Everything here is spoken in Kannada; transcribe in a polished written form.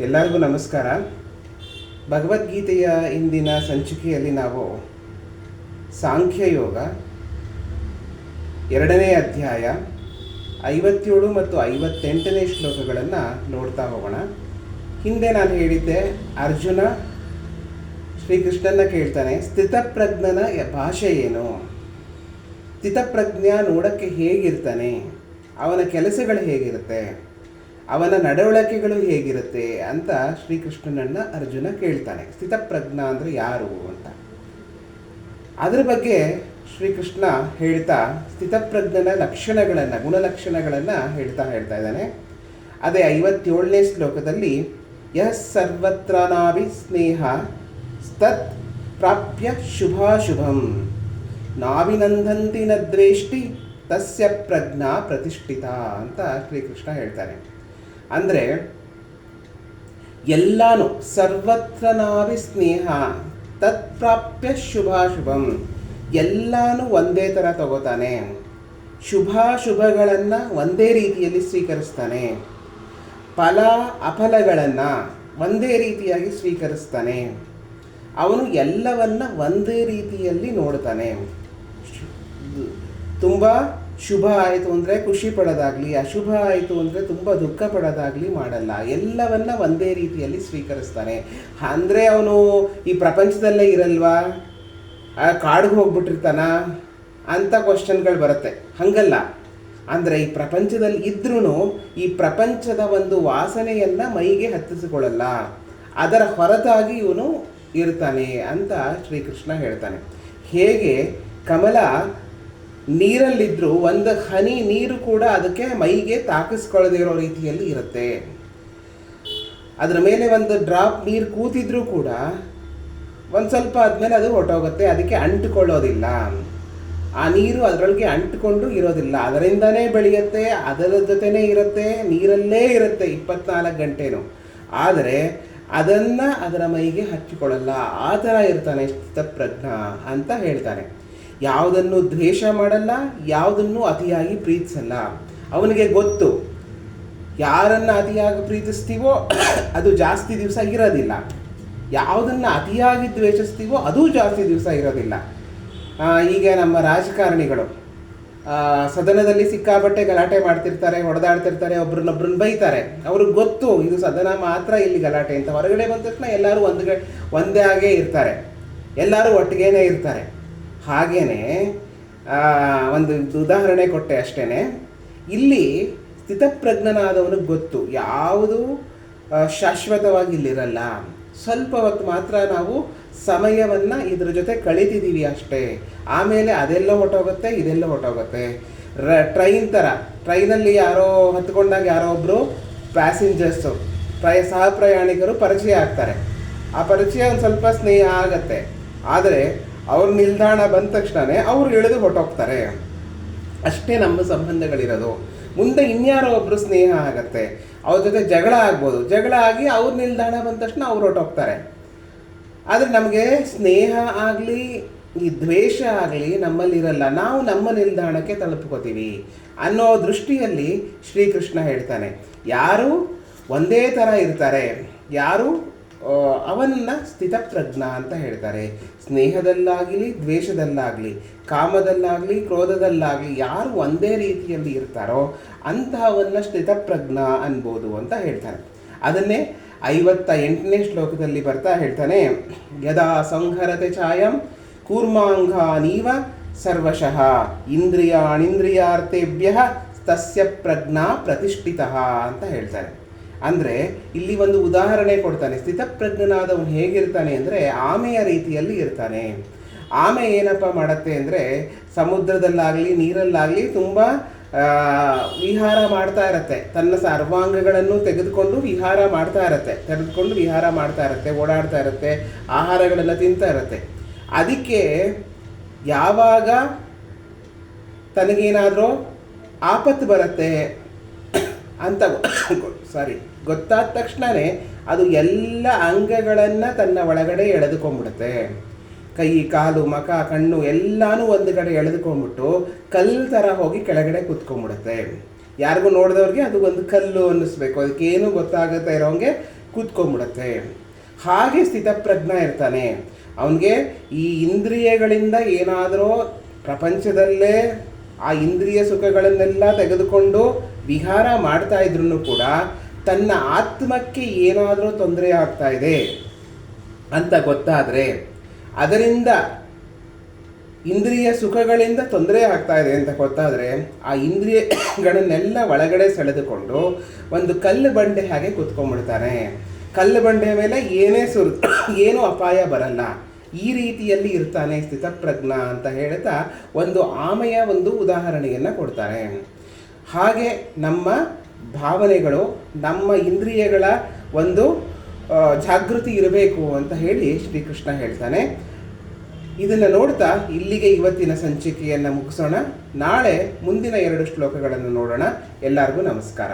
ಎಲ್ಲರಿಗೂ ನಮಸ್ಕಾರ. ಭಗವದ್ಗೀತೆಯ ಇಂದಿನ ಸಂಚಿಕೆಯಲ್ಲಿ ನಾವು ಸಾಂಖ್ಯಯೋಗ 2ನೇ ಅಧ್ಯಾಯ 57 ಮತ್ತು 58ನೇ ಶ್ಲೋಕಗಳನ್ನು ನೋಡ್ತಾ ಹೋಗೋಣ. ಹಿಂದೆ ನಾನು ಹೇಳಿದ್ದೆ, ಅರ್ಜುನ ಶ್ರೀಕೃಷ್ಣನ ಕೇಳ್ತಾನೆ, ಸ್ಥಿತಪ್ರಜ್ಞನ ಭಾಷೆ ಏನು, ಸ್ಥಿತಪ್ರಜ್ಞ ನೋಡೋಕ್ಕೆ ಹೇಗಿರ್ತಾನೆ, ಅವನ ಕೆಲಸಗಳು ಹೇಗಿರುತ್ತೆ, ಅವನ ನಡವಳಿಕೆಗಳು ಹೇಗಿರುತ್ತೆ ಅಂತ ಶ್ರೀಕೃಷ್ಣನನ್ನು ಅರ್ಜುನ ಕೇಳ್ತಾನೆ. ಸ್ಥಿತಪ್ರಜ್ಞ ಅಂದರೆ ಯಾರು ಅಂತ ಅದರ ಬಗ್ಗೆ ಶ್ರೀಕೃಷ್ಣ ಹೇಳ್ತಾ ಸ್ಥಿತಪ್ರಜ್ಞನ ಲಕ್ಷಣಗಳನ್ನು, ಗುಣಲಕ್ಷಣಗಳನ್ನು ಹೇಳ್ತಾ ಇದ್ದಾನೆ. ಅದೇ 57ನೇ ಶ್ಲೋಕದಲ್ಲಿ ಯಃ ಸರ್ವತ್ರ ನಾಭಿ ಸ್ನೇಹ ತತ್ ಪ್ರಾಪ್ಯ ಶುಭಾಶುಭಂ ನಾಭಿನಂದಂತಿ ನ ದ್ವೇಷ್ಟಿ ತಸ್ಯ ಪ್ರಜ್ಞಾ ಪ್ರತಿಷ್ಠಿತ ಅಂತ ಶ್ರೀಕೃಷ್ಣ ಹೇಳ್ತಾನೆ. ಅಂದರೆ ಎಲ್ಲಾನು ಸರ್ವತ್ರ ನಾಭಿ ಸ್ನೇಹ ತತ್ಪ್ರಾಪ್ಯ ಶುಭಾಶುಭಂ, ಎಲ್ಲಾನು ಒಂದೇ ಥರ ತಗೋತಾನೆ, ಶುಭಾಶುಭಗಳನ್ನು ಒಂದೇ ರೀತಿಯಲ್ಲಿ ಸ್ವೀಕರಿಸ್ತಾನೆ, ಫಲ ಅಫಲಗಳನ್ನು ಒಂದೇ ರೀತಿಯಾಗಿ ಸ್ವೀಕರಿಸ್ತಾನೆ, ಅವನು ಎಲ್ಲವನ್ನ ಒಂದೇ ರೀತಿಯಲ್ಲಿ ನೋಡ್ತಾನೆ. ತುಂಬ ಶುಭ ಆಯಿತು ಅಂದರೆ ಖುಷಿ ಪಡೋದಾಗಲಿ, ಅಶುಭ ಆಯಿತು ಅಂದರೆ ತುಂಬ ದುಃಖ ಪಡೋದಾಗಲಿ ಮಾಡಲ್ಲ, ಎಲ್ಲವನ್ನ ಒಂದೇ ರೀತಿಯಲ್ಲಿ ಸ್ವೀಕರಿಸ್ತಾನೆ. ಅಂದರೆ ಅವನು ಈ ಪ್ರಪಂಚದಲ್ಲೇ ಇರಲ್ವಾ, ಕಾಡಿಗೆ ಹೋಗ್ಬಿಟ್ಟಿರ್ತಾನ ಅಂತ ಕ್ವಶನ್ಗಳು ಬರುತ್ತೆ. ಹಾಗಲ್ಲ, ಅಂದರೆ ಈ ಪ್ರಪಂಚದಲ್ಲಿ ಇದ್ರೂ ಈ ಪ್ರಪಂಚದ ಒಂದು ವಾಸನೆಯನ್ನು ಮೈಗೆ ಹತ್ತಿಸಿಕೊಳ್ಳಲ್ಲ, ಅದರ ಹೊರತಾಗಿ ಇವನು ಇರ್ತಾನೆ ಅಂತ ಶ್ರೀಕೃಷ್ಣ ಹೇಳ್ತಾನೆ. ಹೇಗೆ ಕಮಲ ನೀರಲ್ಲಿದ್ದರೂ ಒಂದು ಹನಿ ನೀರು ಕೂಡ ಅದಕ್ಕೆ ಮೈಗೆ ತಾಕಿಸ್ಕೊಳ್ಳದೇ ಇರೋ ರೀತಿಯಲ್ಲಿ ಇರುತ್ತೆ, ಅದರ ಮೇಲೆ ಒಂದು ಡ್ರಾಪ್ ನೀರು ಕೂತಿದ್ರೂ ಕೂಡ ಒಂದು ಸ್ವಲ್ಪ ಆದಮೇಲೆ ಅದು ಹೊರಟೋಗುತ್ತೆ, ಅದಕ್ಕೆ ಅಂಟಿಕೊಳ್ಳೋದಿಲ್ಲ, ಆ ನೀರು ಅದರೊಳಗೆ ಅಂಟಿಕೊಂಡು ಇರೋದಿಲ್ಲ, ಅದರಿಂದನೇ ಬೆಳೆಯುತ್ತೆ, ಅದರ ಜೊತೆನೇ ಇರುತ್ತೆ, ನೀರಲ್ಲೇ ಇರುತ್ತೆ 24 ಗಂಟೆನೂ. ಆದರೆ ಅದನ್ನು ಅದರ ಮೈಗೆ ಹಚ್ಚಿಕೊಳ್ಳಲ್ಲ, ಆ ಥರ ಇರ್ತಾನೆ ಸ್ಥಿತಪ್ರಜ್ಞ ಅಂತ ಹೇಳ್ತಾನೆ. ಯಾವುದನ್ನು ದ್ವೇಷ ಮಾಡಲ್ಲ, ಯಾವುದನ್ನು ಅತಿಯಾಗಿ ಪ್ರೀತಿಸಲ್ಲ. ಅವನಿಗೆ ಗೊತ್ತು, ಯಾರನ್ನು ಅತಿಯಾಗಿ ಪ್ರೀತಿಸ್ತೀವೋ ಅದು ಜಾಸ್ತಿ ದಿವಸ ಇರೋದಿಲ್ಲ, ಯಾವುದನ್ನು ಅತಿಯಾಗಿ ದ್ವೇಷಿಸ್ತೀವೋ ಅದು ಜಾಸ್ತಿ ದಿವಸ ಇರೋದಿಲ್ಲ. ಈಗ ನಮ್ಮ ರಾಜಕಾರಣಿಗಳು ಸದನದಲ್ಲಿ ಸಿಕ್ಕಾಪಟ್ಟೆ ಗಲಾಟೆ ಮಾಡ್ತಿರ್ತಾರೆ, ಹೊಡೆದಾಡ್ತಿರ್ತಾರೆ, ಒಬ್ರನ್ನೊಬ್ರನ್ನ ಬೈತಾರೆ, ಅವ್ರಿಗೆ ಗೊತ್ತು ಇದು ಸದನ ಮಾತ್ರ ಇಲ್ಲಿ ಗಲಾಟೆ ಅಂತ. ಹೊರಗಡೆ ಬಂದ ತಕ್ಷಣ ಎಲ್ಲರೂ ಒಂದೇ ಆಗೇ ಇರ್ತಾರೆ, ಎಲ್ಲರೂ ಒಟ್ಟಿಗೇನೆ ಇರ್ತಾರೆ. ಹಾಗೇ ಒಂದು ಉದಾಹರಣೆ ಕೊಟ್ಟೆ ಅಷ್ಟೇ. ಇಲ್ಲಿ ಸ್ಥಿತಪ್ರಜ್ಞನಾದವನಿಗೆ ಗೊತ್ತು ಯಾವುದು ಶಾಶ್ವತವಾಗಿ ಇಲ್ಲಿರಲ್ಲ, ಸ್ವಲ್ಪ ಹೊತ್ತು ಮಾತ್ರ ನಾವು ಸಮಯವನ್ನು ಇದ್ರ ಜೊತೆ ಕಳೀತಿದ್ದೀವಿ ಅಷ್ಟೇ, ಆಮೇಲೆ ಅದೆಲ್ಲ ಹೊಟ್ಟೋಗುತ್ತೆ, ಇದೆಲ್ಲ ಹೊಟ್ಟೋಗುತ್ತೆ. ಟ್ರೈನ್ ಥರ, ಟ್ರೈನಲ್ಲಿ ಯಾರೋ ಹತ್ಕೊಂಡಾಗ ಯಾರೋ ಒಬ್ಬರು ಪ್ಯಾಸೆಂಜರ್ಸು ಸಹ ಪ್ರಯಾಣಿಕರು ಪರಿಚಯ ಆಗ್ತಾರೆ, ಆ ಪರಿಚಯ ಒಂದು ಸ್ವಲ್ಪ ಸ್ನೇಹ ಆಗತ್ತೆ. ಆದರೆ ಅವ್ರ ನಿಲ್ದಾಣ ಬಂದ ತಕ್ಷಣವೇ ಅವರು ಇಳಿದು ಹೊಟ್ಟೋಗ್ತಾರೆ, ಅಷ್ಟೇ ನಮ್ಮ ಸಂಬಂಧಗಳಿರೋದು. ಮುಂದೆ ಇನ್ಯಾರೋ ಒಬ್ಬರು ಸ್ನೇಹ ಆಗತ್ತೆ, ಅವ್ರ ಜೊತೆ ಜಗಳ ಆಗ್ಬೋದು, ಜಗಳ ಆಗಿ ಅವ್ರ ನಿಲ್ದಾಣ ಬಂದ ತಕ್ಷಣ ಅವ್ರು ಹೊಟ್ಟೋಗ್ತಾರೆ. ಆದರೆ ನಮಗೆ ಸ್ನೇಹ ಆಗಲಿ ಈ ದ್ವೇಷ ಆಗಲಿ ನಮ್ಮಲ್ಲಿರಲ್ಲ, ನಾವು ನಮ್ಮ ನಿಲ್ದಾಣಕ್ಕೆ ತಲುಪ್ಕೋತೀವಿ ಅನ್ನೋ ದೃಷ್ಟಿಯಲ್ಲಿ ಶ್ರೀಕೃಷ್ಣ ಹೇಳ್ತಾನೆ. ಯಾರು ಒಂದೇ ಥರ ಇರ್ತಾರೆ, ಯಾರು ಅವನ್ನ ಸ್ಥಿತಪ್ರಜ್ಞ ಅಂತ ಹೇಳ್ತಾರೆ. ಸ್ನೇಹದಲ್ಲಾಗಲಿ ದ್ವೇಷದಲ್ಲಾಗಲಿ, ಕಾಮದಲ್ಲಾಗಲಿ ಕ್ರೋಧದಲ್ಲಾಗಲಿ ಯಾರು ಒಂದೇ ರೀತಿಯಲ್ಲಿ ಇರ್ತಾರೋ ಅಂತಹವನ್ನ ಸ್ಥಿತಪ್ರಜ್ಞ ಅನ್ಬೋದು ಅಂತ ಹೇಳ್ತಾರೆ. ಅದನ್ನೇ 58ನೇ ಶ್ಲೋಕದಲ್ಲಿ ಬರ್ತಾ ಹೇಳ್ತಾನೆ, ಯದಾ ಸಂಹರತೆ ಛಾಯಂ ಕೂರ್ಮಾಂಗಾನೀವ ಸರ್ವಶಃ ಇಂದ್ರಿಯಾಣಿಂದ್ರಿಯಾರ್ಥೇಭ್ಯ ತಸ್ಯ ಪ್ರಜ್ಞಾ ಪ್ರತಿಷ್ಠಿತಃ ಅಂತ ಹೇಳ್ತಾನೆ. ಅಂದರೆ ಇಲ್ಲಿ ಒಂದು ಉದಾಹರಣೆ ಕೊಡ್ತಾನೆ. ಸ್ಥಿತಪ್ರಜ್ಞನಾದವನು ಹೇಗಿರ್ತಾನೆ ಅಂದರೆ ಆಮೆಯ ರೀತಿಯಲ್ಲಿ ಇರ್ತಾನೆ. ಆಮೆ ಏನಪ್ಪ ಮಾಡುತ್ತೆ ಅಂದರೆ ಸಮುದ್ರದಲ್ಲಾಗಲಿ ನೀರಲ್ಲಾಗಲಿ ತುಂಬ ವಿಹಾರ ಮಾಡ್ತಾ ಇರತ್ತೆ, ತನ್ನ ಸರ್ವಾಂಗಗಳನ್ನು ತೆಗೆದುಕೊಂಡು ವಿಹಾರ ಮಾಡ್ತಾ ಇರತ್ತೆ, ಓಡಾಡ್ತಾ ಇರುತ್ತೆ, ಆಹಾರಗಳೆಲ್ಲ ತಿಂತಾ ಇರತ್ತೆ. ಅದಕ್ಕೆ ಯಾವಾಗ ತನಗೇನಾದರೂ ಆಪತ್ತು ಬರುತ್ತೆ ಅಂತ ಗೊತ್ತಾದ ತಕ್ಷಣವೇ ಅದು ಎಲ್ಲ ಅಂಗಗಳನ್ನು ತನ್ನ ಒಳಗಡೆ ಎಳೆದುಕೊಂಡ್ಬಿಡುತ್ತೆ. ಕೈ, ಕಾಲು, ಮುಖ, ಕಣ್ಣು ಎಲ್ಲನೂ ಒಂದು ಕಡೆ ಎಳೆದುಕೊಂಡ್ಬಿಟ್ಟು ಕಲ್ಲು ಥರ ಹೋಗಿ ಕೆಳಗಡೆ ಕೂತ್ಕೊಂಡ್ಬಿಡುತ್ತೆ. ಯಾರಿಗೂ ನೋಡಿದವ್ರಿಗೆ ಅದು ಒಂದು ಕಲ್ಲು ಅನ್ನಿಸ್ಬೇಕು, ಅದಕ್ಕೇನು ಗೊತ್ತಾಗುತ್ತೆ ಇರೋಂಗೆ ಕೂತ್ಕೊಂಡ್ಬಿಡುತ್ತೆ. ಹಾಗೆ ಸ್ಥಿತಪ್ರಜ್ಞ ಇರ್ತಾನೆ. ಅವನಿಗೆ ಈ ಇಂದ್ರಿಯಗಳಿಂದ ಏನಾದರೂ ಪ್ರಪಂಚದಲ್ಲೇ ಆ ಇಂದ್ರಿಯ ಸುಖಗಳನ್ನೆಲ್ಲ ತೆಗೆದುಕೊಂಡು ವಿಹಾರ ಮಾಡ್ತಾ ಇದ್ರೂ ಕೂಡ ತನ್ನ ಆತ್ಮಕ್ಕೆ ಏನಾದರೂ ತೊಂದರೆ ಆಗ್ತಾ ಇದೆ ಅಂತ ಗೊತ್ತಾದರೆ, ಅದರಿಂದ ಇಂದ್ರಿಯ ಸುಖಗಳಿಂದ ತೊಂದರೆ ಆಗ್ತಾ ಇದೆ ಅಂತ ಗೊತ್ತಾದರೆ, ಆ ಇಂದ್ರಿಯಗಳನ್ನೆಲ್ಲ ಒಳಗಡೆ ಸೆಳೆದುಕೊಂಡು ಒಂದು ಕಲ್ಲು ಬಂಡೆ ಹಾಗೆ ಕೂತ್ಕೊಂಡ್ಬಿಡ್ತಾನೆ. ಕಲ್ಲು ಬಂಡೆ ಮೇಲೆ ಏನೂ ಅಪಾಯ ಬರಲ್ಲ. ಈ ರೀತಿಯಲ್ಲಿ ಇರ್ತಾನೆ ಸ್ಥಿತಪ್ರಜ್ಞ ಅಂತ ಹೇಳ್ತಾ ಒಂದು ಆಮೆಯ ಒಂದು ಉದಾಹರಣೆಯನ್ನು ಕೊಡ್ತಾರೆ. ಹಾಗೆ ನಮ್ಮ ಭಾವನೆಗಳು, ನಮ್ಮ ಇಂದ್ರಿಯಗಳ ಒಂದು ಜಾಗೃತಿ ಇರಬೇಕು ಅಂತ ಹೇಳಿ ಶ್ರೀಕೃಷ್ಣ ಹೇಳ್ತಾನೆ. ಇದನ್ನು ನೋಡ್ತಾ ಇಲ್ಲಿಗೆ ಇವತ್ತಿನ ಸಂಚಿಕೆಯನ್ನು ಮುಗಿಸೋಣ. ನಾಳೆ ಮುಂದಿನ 2 ಶ್ಲೋಕಗಳನ್ನು ನೋಡೋಣ. ಎಲ್ಲರಿಗೂ ನಮಸ್ಕಾರ.